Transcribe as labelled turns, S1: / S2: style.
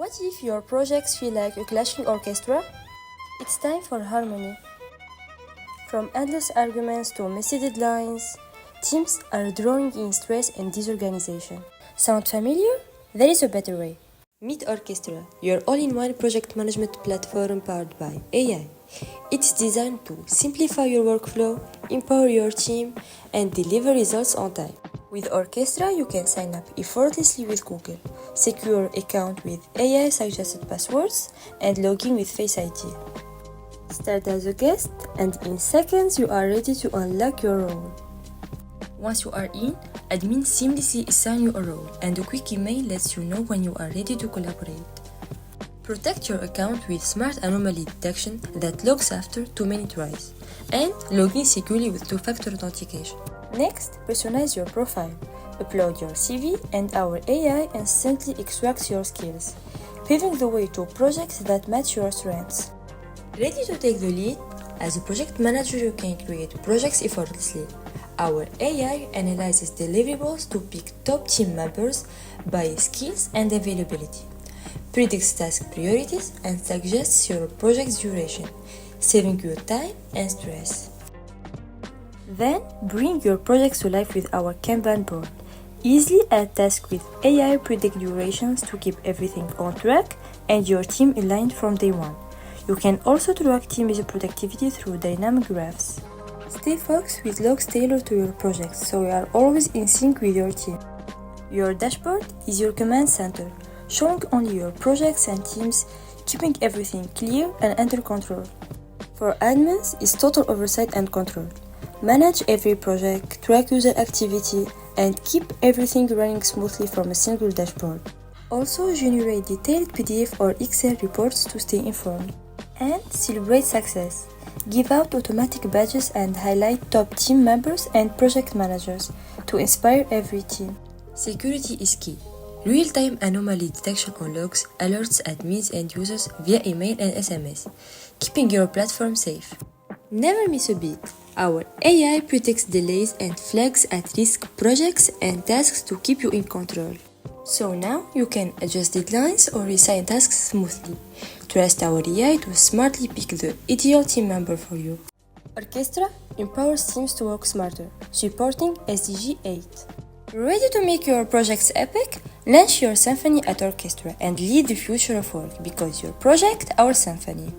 S1: What if your projects feel like a clashing orchestra? It's time for harmony. From endless arguments to messy deadlines, teams are drawing in stress and disorganization. Sound familiar? There is a better way. Meet Orkestra, your all-in-one project management platform powered by AI. It's designed to simplify your workflow, empower your team, and deliver results on time. With Orkestra, you can sign up effortlessly with Google, secure your account with AI-suggested passwords, and log in with Face ID. Start as a guest, and in seconds you are ready to unlock your role. Once you are in, admin seamlessly assign you a role, and a quick email lets you know when you are ready to collaborate. Protect your account with smart anomaly detection that logs after too many tries, and log in securely with two-factor authentication. Next, personalize your profile. Upload your CV, and our AI instantly extracts your skills, paving the way to projects that match your strengths. Ready to take the lead? As a project manager, you can create projects effortlessly. Our AI analyzes deliverables to pick top team members by skills and availability, predicts task priorities, and suggests your project's duration, saving you time and stress. Then, bring your projects to life with our Kanban board. Easily add tasks with AI predict durations to keep everything on track and your team aligned from day one. You can also track team productivity through dynamic graphs. Stay focused with logs tailored to your projects, so you are always in sync with your team. Your dashboard is your command center, showing only your projects and teams, keeping everything clear and under control. For admins, it's total oversight and control. Manage every project, track user activity, and keep everything running smoothly from a single dashboard. Also generate detailed PDF or Excel reports to stay informed. And celebrate success. Give out automatic badges and highlight top team members and project managers to inspire every team. Security is key. Real-time anomaly detection on logs alerts admins and users via email and SMS, keeping your platform safe. Never miss a beat. Our AI predicts delays and flags at-risk projects and tasks to keep you in control. So now you can adjust deadlines or reassign tasks smoothly. Trust our AI to smartly pick the ideal team member for you. Orkestra empowers teams to work smarter, supporting SDG 8. Ready to make your projects epic? Launch your symphony at Orkestra and lead the future of work, because your project, our symphony.